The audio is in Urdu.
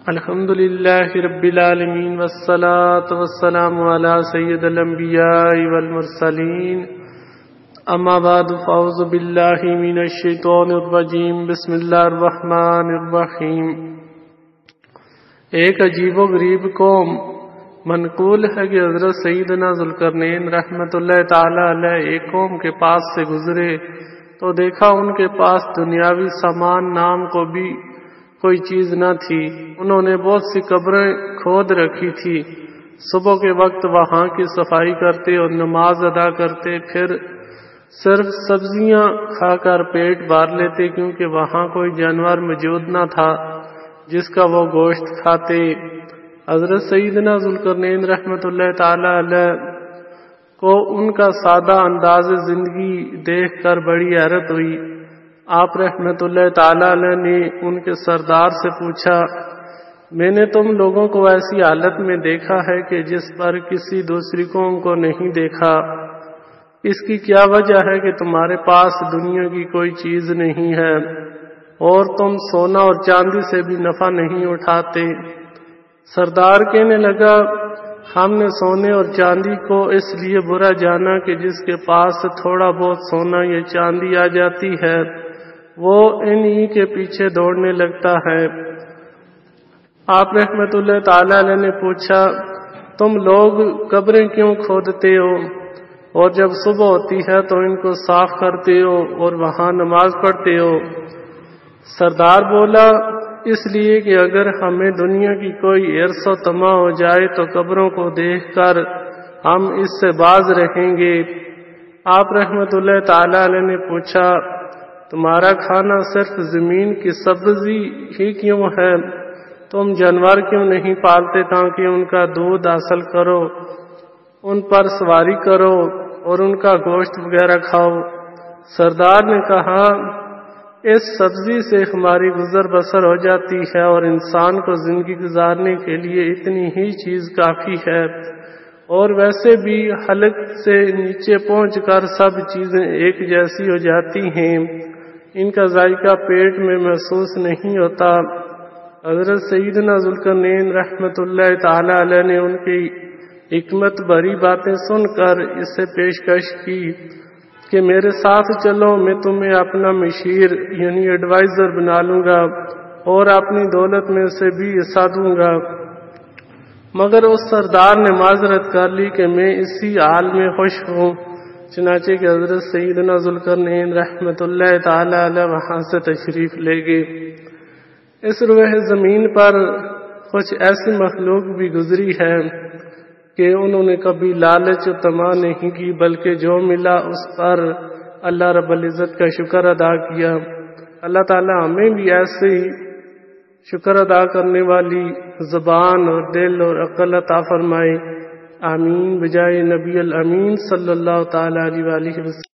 الحمد للہ رب العالمین والصلاة والسلام علی سید الانبیاء والمرسلین اما بعد فاعوذ باللہ من الشیطان الرجیم بسم اللہ الرحمن الرحیم۔ ایک عجیب و غریب قوم منقول ہے کہ حضرت سیدنا ذوالقرنین رحمت اللہ تعالی علیہ ایک قوم کے پاس سے گزرے تو دیکھا ان کے پاس دنیاوی سامان نام کو بھی کوئی چیز نہ تھی۔ انہوں نے بہت سی قبریں کھود رکھی تھی۔ صبح کے وقت وہاں کی صفائی کرتے اور نماز ادا کرتے، پھر صرف سبزیاں کھا کر پیٹ بھر لیتے کیونکہ وہاں کوئی جانور موجود نہ تھا جس کا وہ گوشت کھاتے۔ حضرت سیدنا ذوالقرنین رحمت اللہ تعالی علیہ کو ان کا سادہ انداز زندگی دیکھ کر بڑی حیرت ہوئی۔ آپ رحمت اللہ تعالی علیہ نے ان کے سردار سے پوچھا، میں نے تم لوگوں کو ایسی حالت میں دیکھا ہے کہ جس پر کسی دوسری قوم کو نہیں دیکھا، اس کی کیا وجہ ہے کہ تمہارے پاس دنیا کی کوئی چیز نہیں ہے اور تم سونا اور چاندی سے بھی نفع نہیں اٹھاتے؟ سردار کہنے لگا، ہم نے سونے اور چاندی کو اس لیے برا جانا کہ جس کے پاس تھوڑا بہت سونا یا چاندی آ جاتی ہے وہ انہی کے پیچھے دوڑنے لگتا ہے۔ آپ رحمت اللہ تعالی علیہ نے پوچھا، تم لوگ قبریں کیوں کھودتے ہو اور جب صبح ہوتی ہے تو ان کو صاف کرتے ہو اور وہاں نماز پڑھتے ہو؟ سردار بولا، اس لیے کہ اگر ہمیں دنیا کی کوئی ہرس و طمع ہو جائے تو قبروں کو دیکھ کر ہم اس سے باز رہیں گے۔ آپ رحمت اللہ تعالی علیہ نے پوچھا، تمہارا کھانا صرف زمین کی سبزی ہی کیوں ہے؟ تم جانور کیوں نہیں پالتے تاکہ ان کا دودھ حاصل کرو، ان پر سواری کرو اور ان کا گوشت وغیرہ کھاؤ؟ سردار نے کہا، اس سبزی سے ہماری گزر بسر ہو جاتی ہے اور انسان کو زندگی گزارنے کے لیے اتنی ہی چیز کافی ہے، اور ویسے بھی حلق سے نیچے پہنچ کر سب چیزیں ایک جیسی ہو جاتی ہیں، ان کا ذائقہ پیٹ میں محسوس نہیں ہوتا۔ حضرت سیدنا ذوالقرنین رحمت اللہ تعالی علیہ نے ان کی حکمت بھری باتیں سن کر اسے پیشکش کی کہ میرے ساتھ چلو، میں تمہیں اپنا مشیر یعنی ایڈوائزر بنا لوں گا اور اپنی دولت میں سے بھی حصہ دوں گا۔ مگر اس سردار نے معذرت کر لی کہ میں اسی حال میں خوش ہوں۔ چنانچہ کہ حضرت سیدنا ذوالقرنین رحمت اللہ تعالی علیہ وہاں سے تشریف لے گئے۔ اس روح زمین پر کچھ ایسی مخلوق بھی گزری ہے کہ انہوں نے کبھی لالچ و طمع نہیں کی بلکہ جو ملا اس پر اللہ رب العزت کا شکر ادا کیا۔ اللہ تعالی ہمیں بھی ایسے ہی شکر ادا کرنے والی زبان اور دل اور عقل عطا فرمائے، آمین، بجائے نبی الامین صلی اللہ تعالی علیہ وسلم۔